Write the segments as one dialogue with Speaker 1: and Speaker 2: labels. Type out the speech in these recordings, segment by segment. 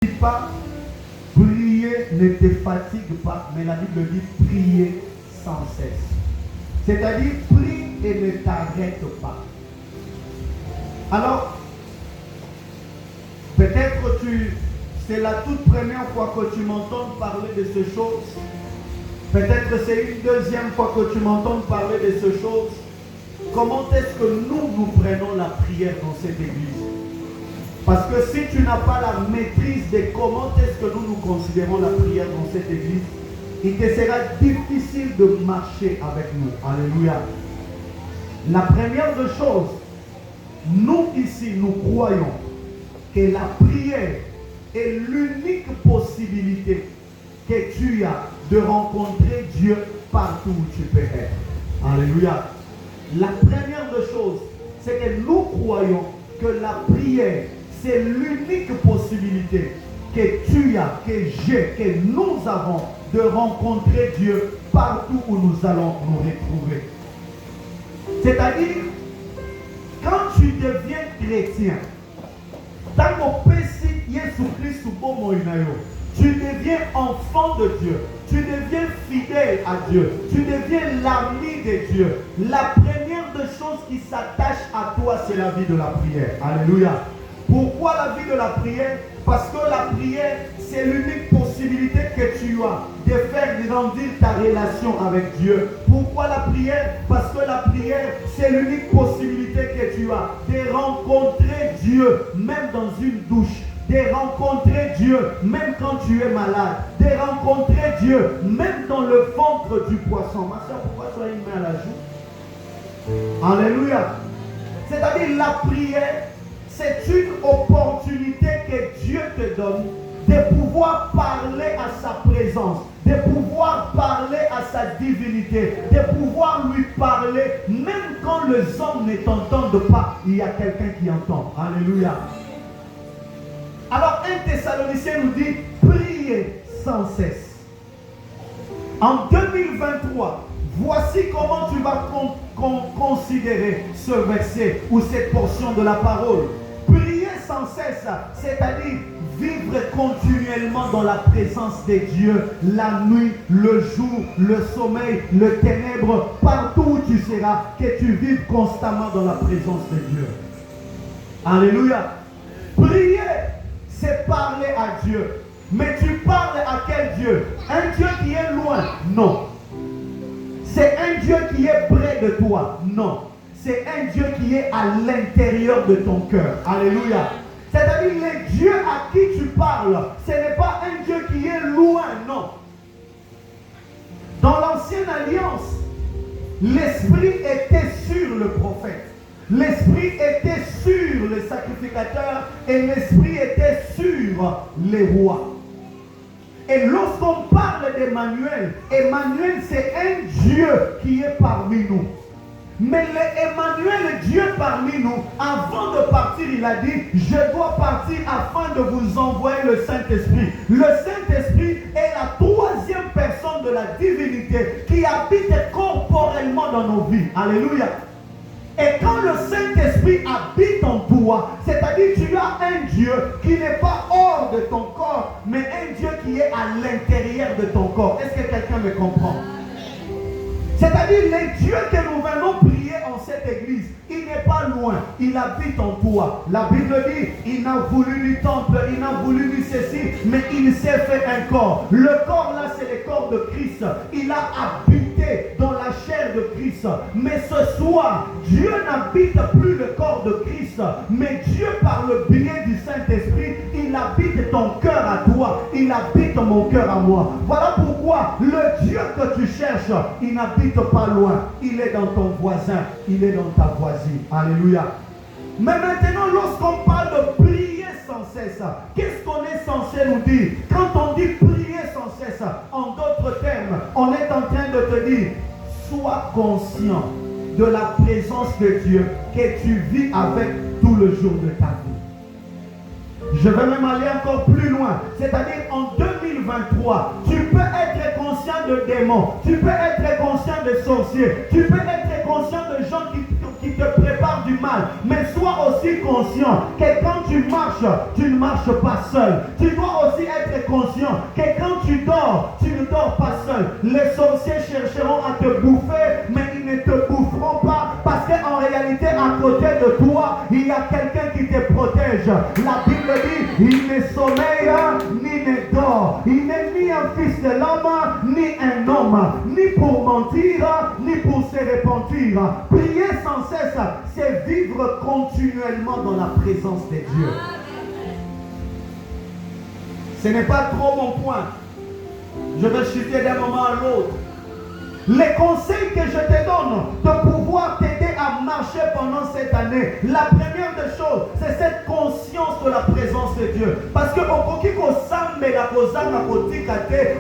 Speaker 1: dit pas prier ne te fatigue pas, mais la Bible dit prier sans cesse. C'est-à-dire prie et ne t'arrête pas. Alors, peut-être c'est la toute première fois que tu m'entends parler de ces choses. Peut-être c'est une deuxième fois que tu m'entends parler de ces choses. Comment est-ce que nous prenons la prière dans cette église? Parce que si tu n'as pas la maîtrise de comment est-ce que nous considérons la prière dans cette église, il te sera difficile de marcher avec nous. Alléluia. La première des choses, nous ici, nous croyons que la prière est l'unique possibilité que tu as de rencontrer Dieu partout où tu peux être. Alléluia. La première des choses, c'est que nous croyons que la prière, c'est l'unique possibilité que tu as, que j'ai, que nous avons de rencontrer Dieu partout où nous allons nous retrouver. C'est-à-dire, quand tu deviens chrétien, tu deviens enfant de Dieu, tu deviens fidèle à Dieu, tu deviens l'ami de Dieu. La première des choses qui s'attache à toi, c'est la vie de la prière. Alléluia. Pourquoi la vie de la prière? Parce que la prière, c'est l'unique possibilité que tu as de faire grandir ta relation avec Dieu. Pourquoi la prière? Parce que la prière, c'est l'unique possibilité que tu as de rencontrer Dieu, même dans une douche, de rencontrer Dieu, même quand tu es malade, de rencontrer Dieu, même dans le ventre du poisson. Ma soeur, pourquoi tu as une main à la joue? Alléluia. C'est-à-dire la prière, c'est une opportunité que Dieu te donne de pouvoir parler à sa présence, de pouvoir parler à sa divinité, de pouvoir lui parler, même quand les hommes ne t'entendent pas, il y a quelqu'un qui entend. Alléluia. Alors 1 Thessaloniciens nous dit, priez sans cesse. En 2023, voici comment tu vas considérer ce verset ou cette portion de la parole. Prier sans cesse, c'est-à-dire vivre continuellement dans la présence de Dieu, la nuit, le jour, le sommeil, le ténèbre, partout où tu seras, que tu vives constamment dans la présence de Dieu. Alléluia. Prier, c'est parler à Dieu. Mais tu parles à quel Dieu? Un Dieu qui est loin? Non. C'est un Dieu qui est près de toi? Non. C'est un Dieu qui est à l'intérieur de ton cœur. Alléluia. C'est-à-dire le Dieu à qui tu parles, ce n'est pas un Dieu qui est loin, non. Dans l'ancienne alliance, l'Esprit était sur le prophète. L'Esprit était sur le sacrificateur et l'Esprit était sur les rois. Et lorsqu'on parle d'Emmanuel, Emmanuel c'est un Dieu qui est parmi nous. Mais Emmanuel, Dieu parmi nous, avant de partir, il a dit, je dois partir afin de vous envoyer le Saint-Esprit. Le Saint-Esprit est la troisième personne de la divinité qui habite corporellement dans nos vies. Alléluia. Et quand le Saint-Esprit habite en toi, c'est-à-dire tu as un Dieu qui n'est pas hors de ton corps, mais un Dieu qui est à l'intérieur de ton corps. Est-ce que quelqu'un me comprend? C'est-à-dire le Dieu que nous venons prier en cette église, il n'est pas loin, il habite en toi. La Bible dit, il n'a voulu du temple, il n'a voulu du ceci, mais il s'est fait un corps. Le corps là, c'est le corps de Christ. Il a habité dans la chair de Christ. Mais ce soir, Dieu n'habite plus le corps de Christ, mais Dieu par le biais du Saint-Esprit, il habite ton cœur à toi, il habite mon cœur à moi. Voilà pourquoi le Dieu que tu cherches, il n'habite pas loin, il est dans ton voisin, il est dans ta voisine. Alléluia. Mais maintenant, lorsqu'on parle de prier sans cesse, qu'est-ce qu'on est censé nous dire? Quand on dit prier sans cesse, en d'autres termes, on est en train de te dire, sois conscient de la présence de Dieu que tu vis avec tout le jour de ta vie. Je vais même aller encore plus loin. C'est-à-dire en 2023, tu peux être conscient de démons, tu peux être conscient de sorciers, tu peux être conscient de gens qui te préparent du mal. Mais sois aussi conscient que quand tu marches, tu ne marches pas seul. Tu dois aussi être conscient que quand tu dors, tu ne dors pas seul. Les sorciers chercheront à te bouffer, mais ils ne te boufferont pas parce qu'en réalité, à côté de toi, il y a quelqu'un qui te protège. La Bible dit, il ne sommeille ni ne dort. Il n'est ni un fils de l'homme, ni un homme, ni pour mentir, ni pour se repentir. Prier sans cesse, c'est vivre continuellement dans la présence de Dieu. Ce n'est pas trop mon point. Je vais chuter d'un moment à l'autre. Les conseils que je te donne de pouvoir t'aider à marcher pendant cette année, la première des choses, c'est cette conscience de la présence de Dieu. Parce que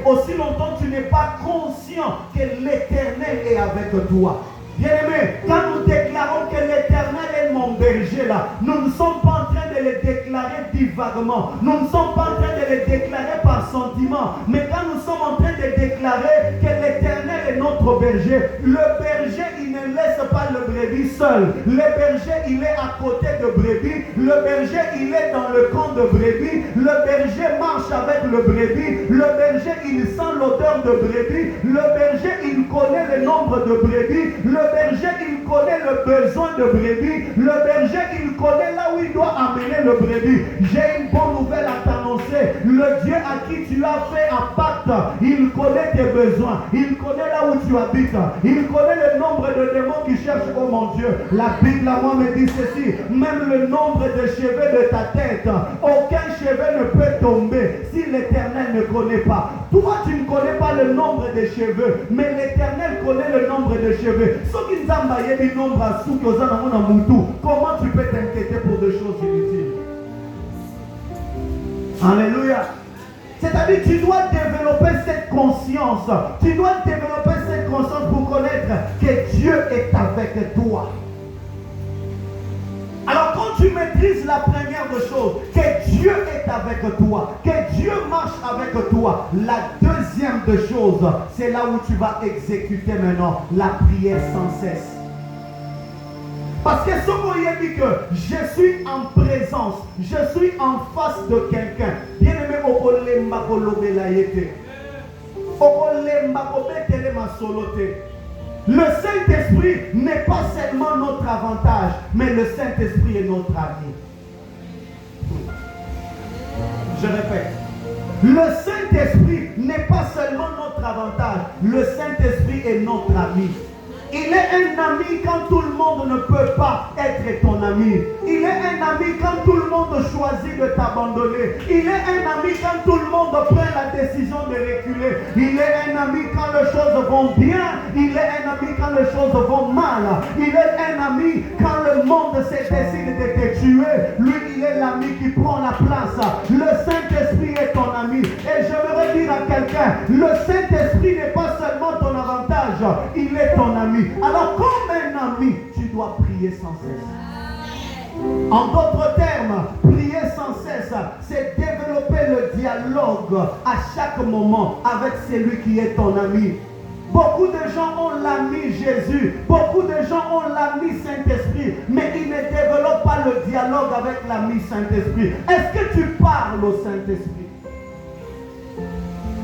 Speaker 1: aussi longtemps tu n'es pas conscient que l'Éternel est avec toi. Bien-aimé, quand nous déclarons que l'Éternel est mon berger là, nous ne sommes pas en train de le déclarer divaguement. Nous ne sommes pas en train de le déclarer par sentiment. Mais quand nous sommes en train de déclarer que l'Éternel est notre berger, le berger, il ne laisse pas le brebis seul. Le berger, il est à côté de brebis. Le berger, il est dans le camp de brebis. Le berger marche avec le brebis. Le berger, il sent l'odeur de brebis. Le berger, il connaît le nombre de brebis. Le berger, il connaît le besoin de brebis. Le berger, il connaît là où il doit amener le brebis. J'ai une bonne nouvelle à t'annoncer. Le Dieu à qui tu as fait un pacte, il connaît tes besoins. Il connaît là où tu habites. Il connaît le nombre de démons qui cherchent, oh mon Dieu. La Bible à moi me dit ceci. Même le nombre de cheveux de ta tête, aucun cheveu ne peut tomber si l'Éternel ne connaît pas. Toi, tu ne connais pas le nombre de cheveux, mais l'Éternel connaît le nombre de cheveux. Comment tu peux t'inquiéter pour des choses inutiles? Alléluia. C'est-à-dire tu dois développer cette conscience. Tu dois développer cette conscience pour connaître que Dieu est avec toi. Alors quand tu maîtrises la première des choses, que Dieu est avec toi, que Dieu marche avec toi, la deuxième des choses, c'est là où tu vas exécuter maintenant la prière sans cesse. Parce que ce mot il dit que je suis en présence, je suis en face de quelqu'un. Bien aimé, le Saint-Esprit n'est pas seulement notre avantage, mais le Saint-Esprit est notre ami. Je répète, le Saint-Esprit n'est pas seulement notre avantage, le Saint-Esprit est notre ami. Il est un ami quand tout le monde ne peut pas être ton ami. Il est un ami quand tout le monde choisit de t'abandonner. Il est un ami quand tout le monde prend la décision de reculer. Il est un ami quand les choses vont bien. Il est un ami quand les choses vont mal. Il est un ami quand le monde se décide de te tuer. Lui, il est l'ami qui prend la place. Le Saint-Esprit est ton ami. Et j'aimerais dire à quelqu'un, le Saint-Esprit n'est pas seulement ton avantage, il est ton ami. Alors comme un ami, tu dois prier sans cesse. En d'autres termes, prier sans cesse, c'est développer le dialogue à chaque moment avec celui qui est ton ami. Beaucoup de gens ont l'ami Jésus, beaucoup de gens ont l'ami Saint-Esprit, mais ils ne développent pas le dialogue avec l'ami Saint-Esprit. Est-ce que tu parles au Saint-Esprit?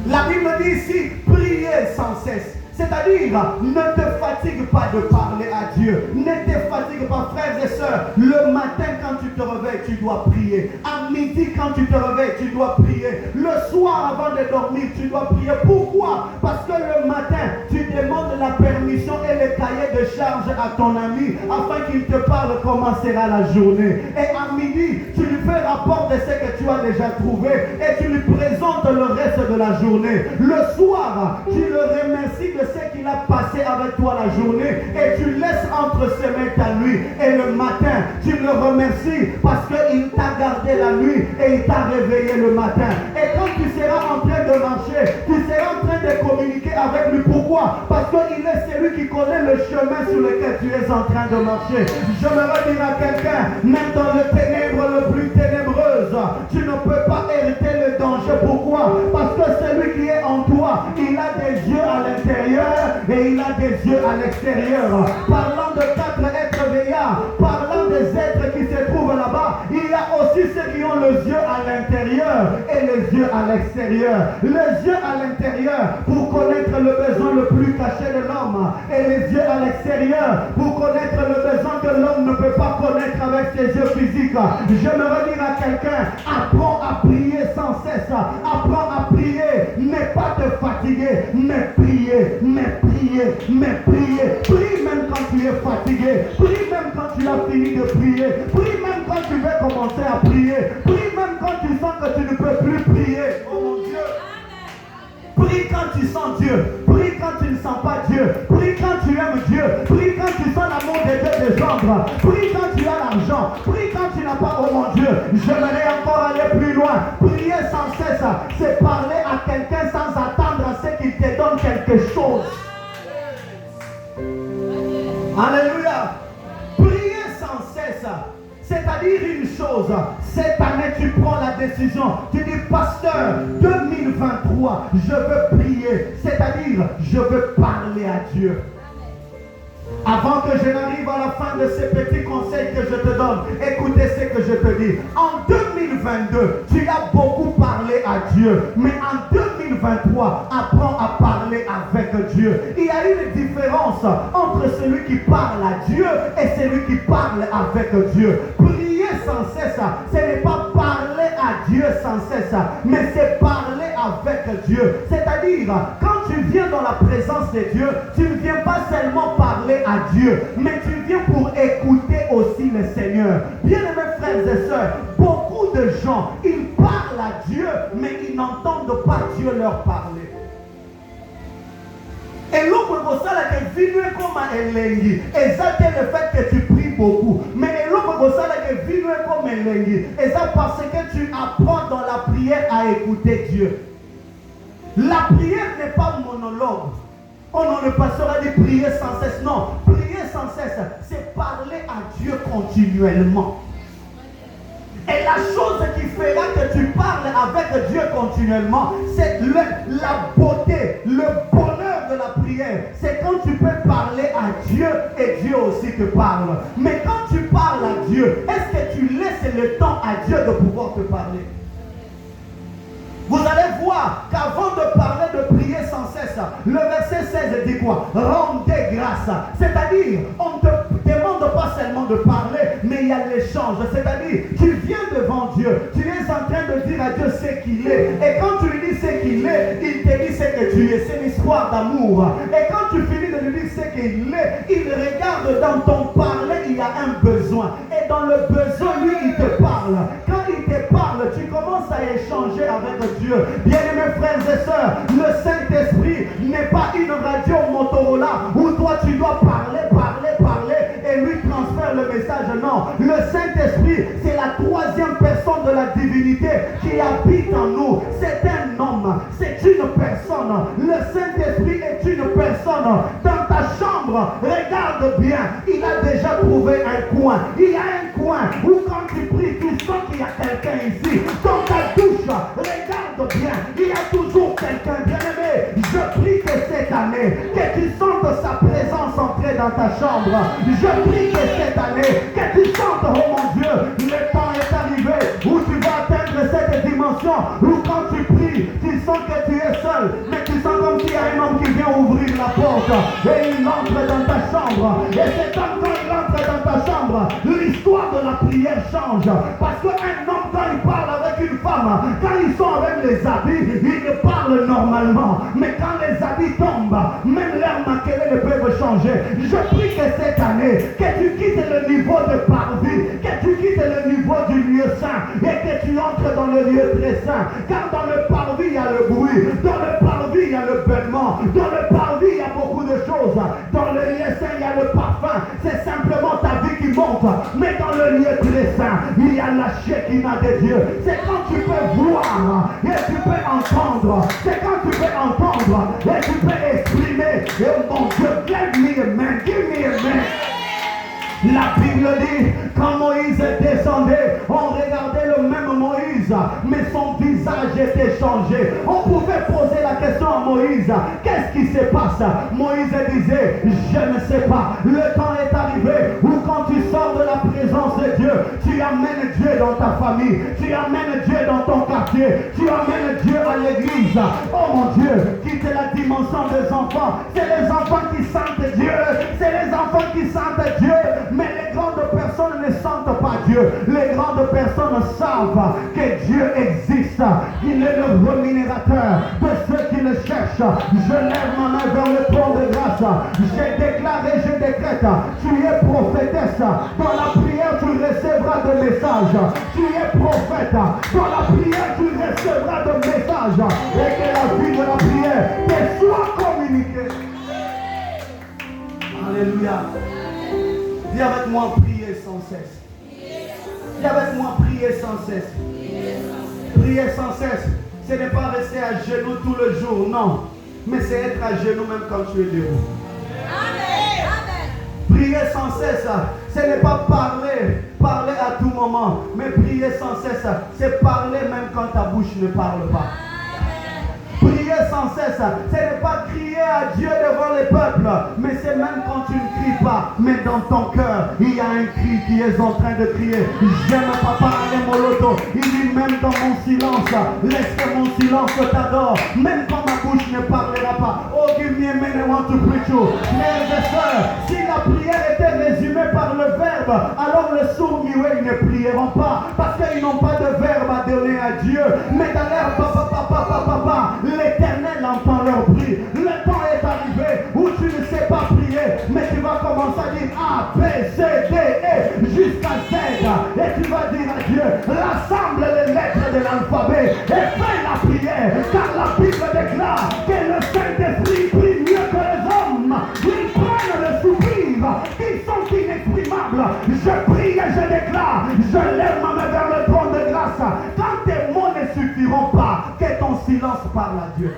Speaker 1: La Bible dit ici, priez sans cesse. C'est-à-dire, ne te fatigue pas de parler à Dieu. Ne te fatigue pas, frères et sœurs. Le matin, quand tu te réveilles, tu dois prier. À midi, quand tu te réveilles, tu dois prier. Le soir, avant de dormir, tu dois prier. Pourquoi? Parce que le matin, tu demandes la permission et le cahier de charge à ton ami afin qu'il te parle comment sera la journée. Et à midi, tu lui fais rapport de ce que tu as déjà trouvé et tu lui présentes le reste de la journée. Le soir, tu le remercies de ce qu'il a passé avec toi la journée et tu laisses entre ses mains ta nuit. Et le matin, tu le remercies parce qu'il t'a gardé la nuit et il t'a réveillé le matin. Et quand tu seras en train de marcher, tu seras en train de communiquer avec lui. Pourquoi? Parce qu'il est celui qui connaît le chemin sur lequel tu es en train de marcher. Je me redis à quelqu'un, même dans le ténèbre le plus ténébreuse, tu ne peux pas hériter le danger. Pourquoi? Parce que celui qui est en toi, il a des yeux à l'intérieur et il a des yeux à l'extérieur. Parlant de 4 êtres veillards, Alléluia. Parlant des êtres qui se trouvent là-bas, il y a aussi ceux qui ont les yeux à l'intérieur et les yeux à l'extérieur. Les yeux à l'intérieur pour connaître le besoin le plus caché de l'homme et les yeux à l'extérieur pour connaître le besoin que l'homme ne peut pas connaître avec ses yeux physiques. J'aimerais dire à quelqu'un, apprends à prier sans cesse. Apprends à prier, n'est pas te fatiguer, mais prier, mais prier, mais prier. Prie même quand tu es fatigué, prie même quand tu as fini de prier, prie même quand tu veux commencer à prier, prie même quand tu sens que tu ne peux plus prier. Oh mon Dieu! Prie quand tu sens Dieu, prie quand tu ne sens pas Dieu, prie quand tu aimes Dieu, prie quand tu sens l'amour de Dieu descendre, prie quand tu as l'argent, prie quand tu n'as pas, oh mon Dieu, j'aimerais encore aller plus loin. Prier sans cesse, c'est parler à quelqu'un sans attendre à ce qu'il te donne quelque chose. Alléluia. Prier sans cesse, c'est-à-dire une chose, cette année tu prends la décision, tu dis pasteur, 2023, je veux prier, c'est-à-dire je veux parler à Dieu. Avant que je n'arrive à la fin de ces petits conseils que je te donne, écoutez ce que je te dis. En 2022, tu as beaucoup parlé à Dieu, mais en 2023, apprends à parler avec Dieu. Il y a une différence entre celui qui parle à Dieu et celui qui parle avec Dieu. Prier sans cesse, ce n'est pas parler à Dieu sans cesse, mais c'est parler avec Dieu. C'est-à-dire, quand tu viens dans la présence de Dieu, tu ne viens pas seulement parler à Dieu, mais tu viens pour écouter aussi le Seigneur. Bien-aimés frères et sœurs, beaucoup de gens, ils parlent à Dieu, mais ils n'entendent pas Dieu leur parler. Et l'autre cosa que vinu comme elengi, et ça c'est le fait que tu pries beaucoup. Mais l'autre cosa que vinu comme elengi, et ça parce que tu apprends dans la prière à écouter Dieu. La prière n'est pas monologue. Oh non, le pasteur a dit prier sans cesse. Non, prier sans cesse, c'est parler à Dieu continuellement. Et la chose qui fera que tu parles avec Dieu continuellement, c'est la beauté, le bonheur de la prière. C'est quand tu peux parler à Dieu et Dieu aussi te parle. Mais quand tu parles à Dieu, est-ce que tu laisses le temps à Dieu de pouvoir te parler? Vous allez voir qu'avant de parler de prier sans cesse, le verset 16 dit quoi? Rendez grâce. C'est-à-dire, on ne te demande pas seulement de parler, mais il y a l'échange. C'est-à-dire, tu viens devant Dieu, tu es en train de dire à Dieu ce qu'il est. Et quand tu lui dis ce qu'il est, il te dit ce que tu es. C'est une histoire d'amour. Et quand tu finis de lui dire ce qu'il est, il regarde dans ton parler, il y a un besoin. Et dans le besoin, lui, il te parle. Quand il te parle, tu commences à échanger avec Dieu. Bien-aimés frères et sœurs, le Saint-Esprit n'est pas une radio Motorola où toi tu dois parler et lui transfère le message. Non, le Saint-Esprit, c'est la troisième personne de la divinité qui habite en nous. C'est un homme, c'est une personne. Le Saint-Esprit est une personne. Dans ta chambre, regarde bien, il a déjà trouvé un coin. Il y a un coin où quand tu pries, tu sens qu'il y a quelqu'un ici. Dans ta douche, regarde bien, il y a toujours quelqu'un. Bien-aimé, je prie que cette année, que tu sentes sa présence entrer dans ta chambre. Je prie que cette année, que tu sentes, oh mon Dieu, le temps est arrivé où tu vas atteindre cette dimension, où quand tu pries, tu sens que tu es seul, mais tu sens comme s'il y a un homme qui vient ouvrir la porte, et il entre dans ta chambre, et cet homme quand il entre dans ta chambre, l'histoire de la prière change, parce qu'un homme quand il parle avec une femme, quand ils sont avec les habits, ils parlent normalement, mais quand les habits tombent, même leurs maquillés peuvent changer. Je prie que cette année, que tu quittes le niveau de parvis, que tu quittes le niveau du lieu saint, et que tu entres dans le lieu très saint, car dans le parvis il y a le bruit, dans le parvis il y a le bêlement, dans le parvis il y a beaucoup de choses, dans le lieu saint il y a le parfum, c'est simplement ta vie qui monte, mais dans le lieu très saint, il y a la Shekinah de Dieu. C'est quand tu peux voir et tu peux entendre, c'est quand tu peux entendre et tu peux exprimer. Et mon Dieu, give me a man, give me a man. La Bible dit, quand Moïse descendait, on regardait le même Moïse, mais son visage visage était changé. On pouvait poser la question à Moïse, qu'est-ce qui se passe? Moïse disait, je ne sais pas. Le temps est arrivé où quand tu sors de la présence de Dieu, tu amènes Dieu dans ta famille, tu amènes Dieu dans ton quartier, tu amènes Dieu à l'église. Oh mon Dieu, quitte la dimension des enfants. C'est les enfants qui sentent Dieu, c'est les enfants qui sentent Dieu, mais les grandes personnes ne sentent pas Dieu. Les grandes personnes savent que Dieu existe. Il est le rémunérateur de ceux qui le cherchent. Je lève ma main vers le trône de grâce. J'ai déclaré, je décrète, tu es prophétesse. Dans la prière, tu recevras de messages. Tu es prophète. Dans la prière, tu recevras de messages. Et que la vie de la prière te soit communiquée. Alléluia. Dis avec moi, prier sans cesse. Dis avec moi, prier sans cesse. Prier sans cesse, ce n'est pas rester à genoux tout le jour, non. Mais c'est être à genoux même quand tu es debout. Amen. Prier sans cesse, ce n'est pas parler à tout moment. Mais prier sans cesse, c'est parler même quand ta bouche ne parle pas. Prier sans cesse, ce n'est pas crier à Dieu devant les peuples, mais c'est même quand tu ne cries pas, mais dans ton cœur, il y a un cri qui est en train de crier. J'aime Papa aller moloto. Il dit même dans mon silence, laisse que mon silence t'adore, même quand ma bouche ne parlera pas. Oh, give me a minute, I want to preach you. Frères et sœurs, si la prière était résumée par le verbe, alors les sourds muets ne prieront pas, parce qu'ils n'ont pas de verbe à donner à Dieu. Mais dans l'air, papa, l'Éternel entend leur prière. Le temps est arrivé où tu ne sais pas prier, mais tu vas commencer à dire A, B, C, D, E jusqu'à Z. Et tu vas dire à Dieu, rassemble les lettres de l'alphabet et fais la prière. Car la Bible déclare que le Saint-Esprit prie mieux que les hommes. Ils prennent le soupir qui sont inexprimables. Je prie et je déclare, je lève ma main vers le trône de grâce. Quand tes mots ne suffiront pas, que ton silence parle à Dieu.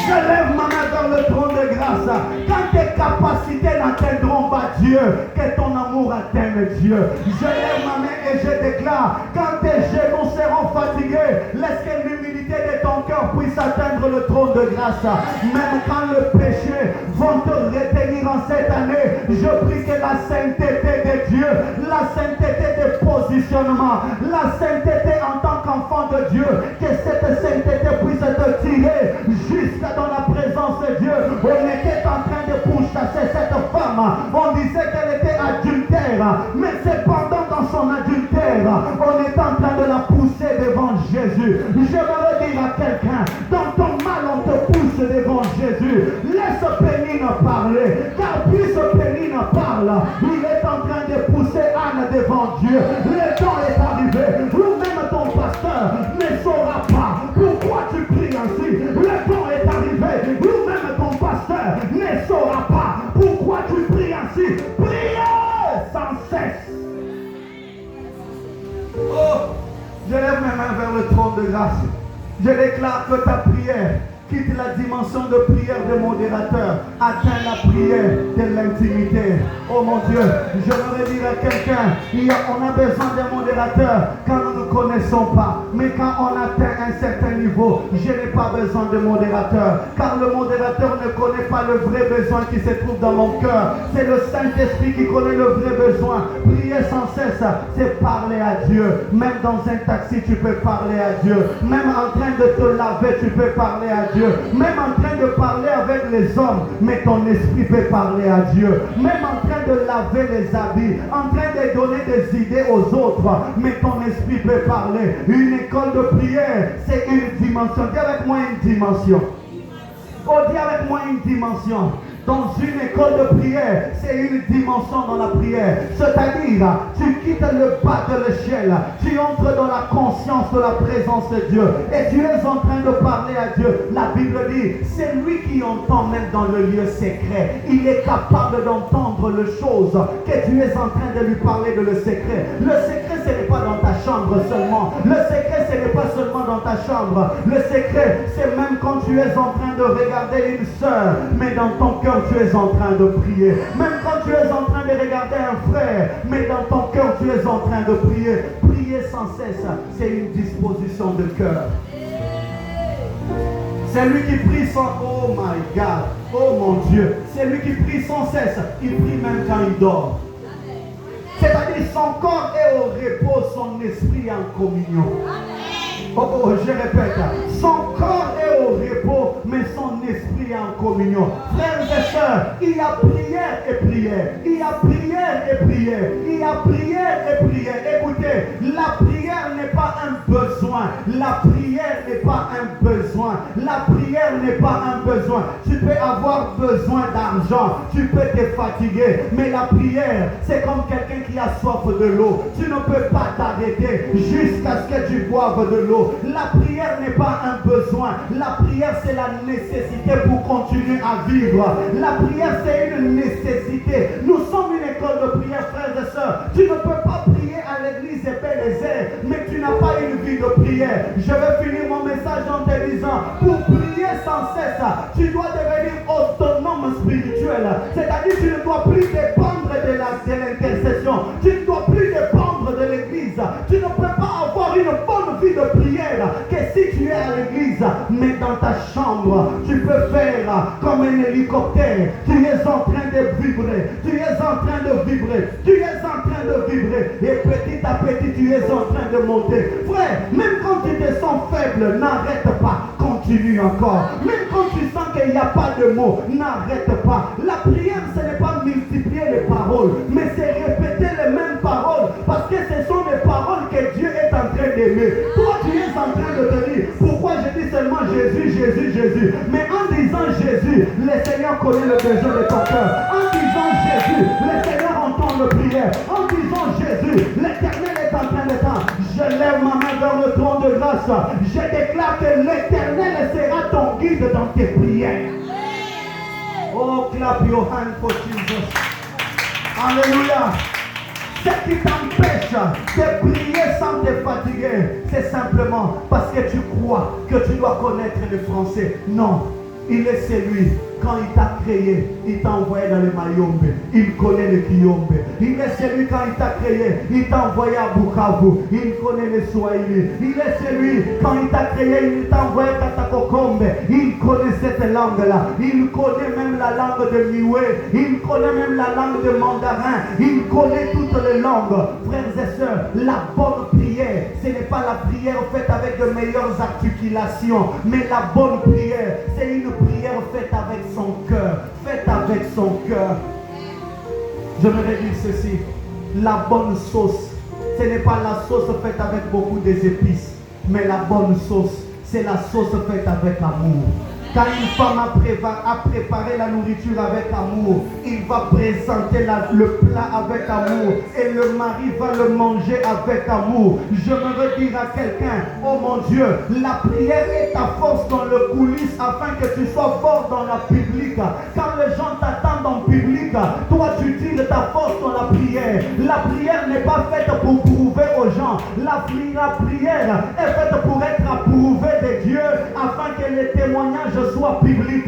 Speaker 1: Je lève ma main vers le trône de grâce. Quand tes capacités n'atteindront pas Dieu, que ton amour atteigne Dieu. Je lève ma main et je déclare, quand tes genoux seront fatigués, laisse que l'humilité de ton cœur puisse atteindre le trône de grâce. Même quand le péché va te retenir en cette année, je prie que la sainteté de Dieu, la sainteté de positionnement, la sainteté en tant qu'enfant de Dieu, que cette sainteté puisse te tirer jusqu'à dans la présence de Dieu. On était en train de pourchasser cette femme. On disait qu'elle était adultère. Mais cependant dans son adultère, on est en train de la pousser devant Jésus. J'aimerais dire à quelqu'un, dans ton mal on te pousse devant Jésus. Laisse Pénine parler. Car puisque Pénine parle, il est en train de pousser Anne devant Dieu. Le temps est arrivé. Vous-même ton pasteur ne saura pas pourquoi tu pries ainsi. Le temps est arrivé. Vous-même ton pasteur ne saura pas pourquoi tu pries ainsi. Priez sans cesse. Oh, je lève mes mains vers le trône de grâce. Je déclare que ta prière quitte la dimension de prière de modérateur, atteint la prière de l'intimité. Oh mon Dieu, je voudrais dire à quelqu'un, on a besoin d'un modérateur quand nous ne connaissons pas. Mais quand on atteint un certain niveau, je n'ai pas besoin de modérateur. Car le modérateur ne connaît pas le vrai besoin qui se trouve dans mon cœur. C'est le Saint-Esprit qui connaît le vrai besoin. Prier sans cesse, c'est parler à Dieu. Même dans un taxi, tu peux parler à Dieu. Même en train de te laver, tu peux parler à Dieu. Même en train de parler avec les hommes, mais ton esprit peut parler à Dieu. Même en train de laver les habits, en train de donner des idées aux autres, mais ton esprit peut parler. Une école de prière, c'est une dimension. Dis avec moi une dimension. Oh, dis avec moi une dimension. Dans une école de prière, c'est une dimension dans la prière. C'est-à-dire, tu quittes le bas de l'échelle, tu entres dans la conscience de la présence de Dieu et tu es en train de parler à Dieu. La Bible dit, c'est lui qui entend même dans le lieu secret. Il est capable d'entendre les choses que tu es en train de lui parler de le secret. Le secret, ce n'est pas dans ta chambre seulement. Le secret, ce n'est pas seulement dans ta chambre. Le secret, c'est même quand tu es en train de regarder une sœur, mais dans ton cœur, tu es en train de prier. Même quand tu es en train de regarder un frère, mais dans ton cœur, tu es en train de prier. Prier prier sans cesse, c'est une disposition de cœur. C'est lui qui prie sans... Oh my God, oh mon Dieu. C'est lui qui prie sans cesse. Il prie même quand il dort. C'est-à-dire son corps est au repos, son esprit en communion. Oh, je répète, son corps est au repos, mais son esprit est en communion. Frères et sœurs, il y a prière et prière. Il y a prière et prière. Il y a prière et prière. Écoutez, la prière n'est pas un besoin. La prière n'est pas un besoin. La prière n'est pas un besoin. Tu peux avoir besoin d'argent. Tu peux te fatiguer. Mais la prière, c'est comme quelqu'un qui a soif de l'eau. Tu ne peux pas t'arrêter jusqu'à ce que tu boives de l'eau. La prière n'est pas un besoin. La prière, c'est la nécessité pour continuer à vivre. La prière, c'est une nécessité. Nous sommes une école de prière, frères et sœurs. Tu ne peux pas prier à l'église Ebenezer, mais tu n'as pas une vie de prière. Je vais finir mon message en te disant, pour prier sans cesse, tu dois devenir autonome spirituel. C'est-à-dire que tu ne dois plus dépendre de l'intercession. Tu ne dois plus dépendre de l'église. Tu ne peux pas avoir une bonne vie de prière que si tu es à l'église, mais dans ta chambre, tu peux faire comme un hélicoptère. Tu es en train de vibrer. Tu es en train de vibrer. Tu es en train de vibrer. Et petit à petit, tu es en train de monter. Frère, même quand tu te sens faible, n'arrête pas. Continue encore. Même quand tu sens qu'il n'y a pas de mots, n'arrête pas. La prière, ce n'est pas multiplier les paroles, mais c'est répéter les mêmes paroles. Parce que ce sont les paroles que Dieu est en train d'aimer. Toi, tu es en train de te dire, pourquoi je dis seulement Jésus, Jésus, Jésus. Mais en disant Jésus, le Seigneur connaît le besoin de ton cœur. En disant Jésus, le Seigneur entend le prière. En disant Jésus, l'Éternel est en train de t'entendre. Je lève ma main vers le trône de grâce. Je déclare que l'Éternel sera ton guide dans tes prières. Oh, clap your hand for Jesus. Alléluia. Ce qui t'empêche de prier sans te fatiguer, c'est simplement parce que tu crois que tu dois connaître le français. Non, il est celui. Quand il t'a créé, il t'a envoyé dans le Mayombe. Il connaît le Kiyombe. Il est celui, quand il t'a créé, il t'a envoyé à Bukavu. Il connaît le Swahili. Il est celui, quand il t'a créé, il t'a envoyé à Katakokombe. Il connaît cette langue-là. Il connaît même la langue de Niue. Il connaît même la langue de Mandarin. Il connaît toutes les langues. Frères et sœurs, la bonne prière, ce n'est pas la prière faite avec de meilleures articulations, mais la bonne prière, c'est une prière faite avec son cœur, faites avec son cœur. J'aimerais dire ceci, la bonne sauce, ce n'est pas la sauce faite avec beaucoup d'épices, mais la bonne sauce, c'est la sauce faite avec amour. Quand une femme a préparé la nourriture avec amour, il va présenter le plat avec amour et le mari va le manger avec amour. Je veux dire à quelqu'un, oh mon Dieu, la prière est ta force dans le coulisses afin que tu sois fort dans la public. Quand les gens t'attendent en public, toi tu tires ta force dans la prière. La prière n'est pas faite pour prouver aux gens. La prière est faite pour être approuvée de Dieu afin que les témoignages soit public.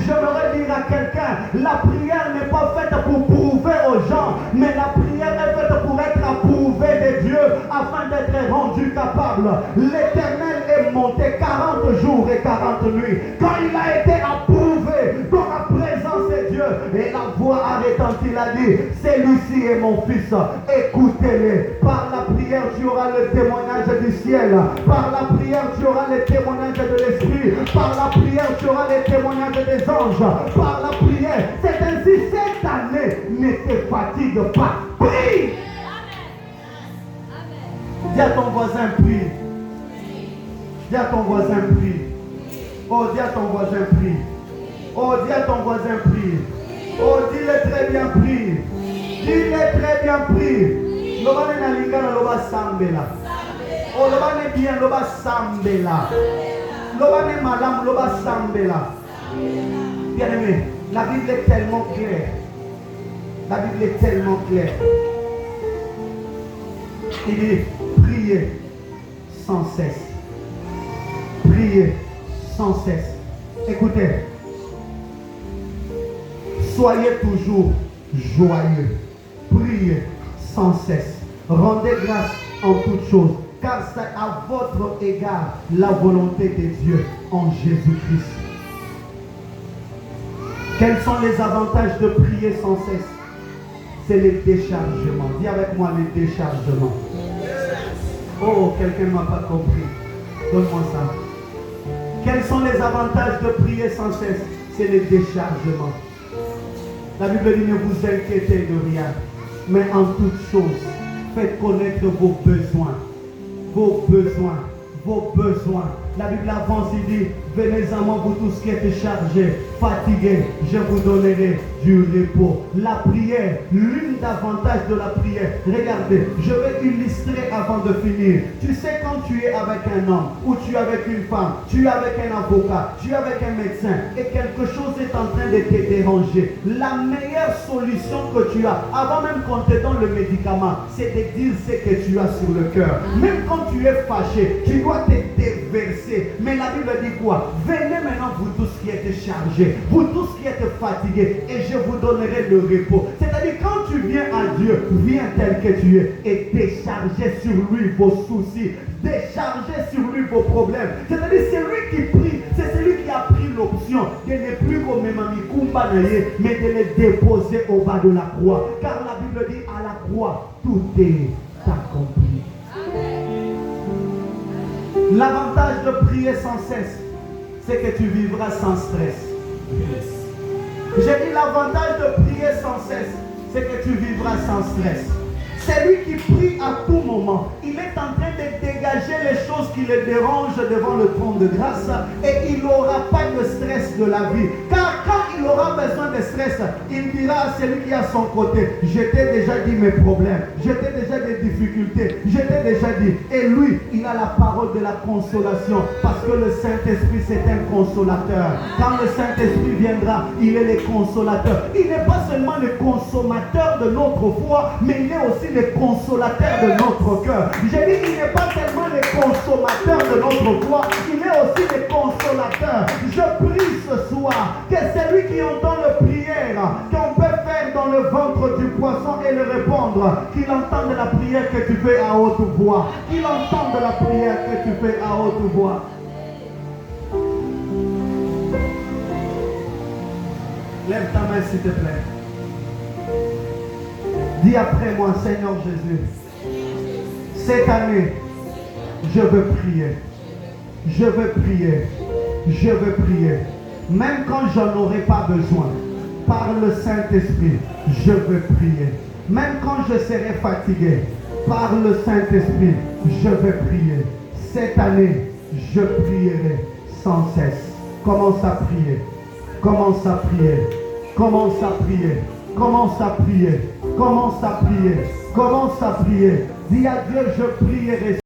Speaker 1: J'aimerais dire à quelqu'un, la prière n'est pas faite pour prouver aux gens, mais la prière est faite pour être approuvée de Dieu afin d'être rendu capable. L'Éternel est monté 40 jours et 40 nuits. Quand il a été approuvé dans la présence de Dieu, et la voix a retenti, il a dit, celui-ci est mon fils, écoutez-le. Par la prière, tu auras le témoignage du ciel. Par la prière, tu auras le témoignage de l'Esprit. Par la prière, tu auras les témoignages des anges. Par la prière, c'est ainsi cette année, ne te fatigue pas. Prie. Dis à ton voisin, prie. Dis à ton voisin, prie. Oh, dis à ton voisin, prie. Oh, dis à ton voisin, prie. Oh, dis-le très bien, prie. Dis-le très bien, prie. Lobane na lingana loba sambela. Oh, lobane bien loba sambela. Lobane madame loba sambela. Bien aimé, la Bible est tellement claire. La Bible est tellement claire. Il dit, priez sans cesse. Priez sans cesse. Écoutez. Soyez toujours joyeux. Priez sans cesse. Rendez grâce en toutes choses, car c'est à votre égard la volonté de Dieu en Jésus-Christ. Quels sont les avantages de prier sans cesse? C'est les déchargements. Dis avec moi les déchargements. Oh, quelqu'un ne m'a pas compris. Donne-moi ça. Quels sont les avantages de prier sans cesse? C'est les déchargements. La Bible dit ne vous inquiétez de rien, mais en toutes choses, faites connaître vos besoins. Vos besoins. Vos besoins. La Bible avance, il dit, venez à moi vous tous qui êtes chargés, fatigués, je vous donnerai du repos. La prière, l'une d'avantages de la prière. Regardez, je vais illustrer avant de finir. Tu sais, quand tu es avec un homme, ou tu es avec une femme, tu es avec un avocat, tu es avec un médecin, et quelque chose est en train de te déranger. La meilleure solution que tu as, avant même qu'on te donne le médicament, c'est de dire ce que tu as sur le cœur. Même quand tu es fâché, tu dois te déverser. Mais la Bible dit quoi? Venez maintenant vous tous qui êtes chargés, vous tous qui êtes fatigués, et je vous donnerai le repos. C'est-à-dire quand tu viens à Dieu, viens tel que tu es et déchargez sur lui vos soucis, déchargez sur lui vos problèmes. C'est-à-dire c'est lui qui prie, c'est celui qui a pris l'option de ne plus comme Mamie Kumba Naye, mais de les déposer au bas de la croix. Car la Bible dit à la croix, tout est accompli. L'avantage de prier sans cesse, c'est que tu vivras sans stress. J'ai dit l'avantage de prier sans cesse, c'est que tu vivras sans stress. C'est lui qui prie à tout moment. Il est en train de dégager les choses qui le dérangent devant le trône de grâce et il n'aura pas de stress de la vie. Car quand il aura besoin de stress, il dira à celui qui est à son côté, je t'ai déjà dit mes problèmes, je t'ai déjà des difficultés, je t'ai déjà dit. Et lui, il a la parole de la consolation parce que le Saint-Esprit c'est un consolateur. Quand le Saint-Esprit viendra, il est le consolateur. Il n'est pas seulement le consommateur de notre foi, mais il est aussi le consolateur de notre cœur. J'ai dit qu'il n'est pas seulement le consommateur de notre foi, il est aussi le consolateur. Je prie ce soir que celui qui entend le prière qu'on peut faire dans le ventre du poisson et le répondre, qu'il entende la prière que tu fais à haute voix, qu'il entende la prière que tu fais à haute voix. Lève ta main s'il te plaît. Dis après moi, Seigneur Jésus, cette année, je veux prier. Je veux prier. Je veux prier. Même quand j'en aurai pas besoin, par le Saint-Esprit, je veux prier. Même quand je serai fatigué, par le Saint-Esprit, je veux prier. Cette année, je prierai sans cesse. Commence à prier. Commence à prier. Commence à prier. Commence à prier. Commence à prier. Commence à prier. Dis à Dieu, je prierai.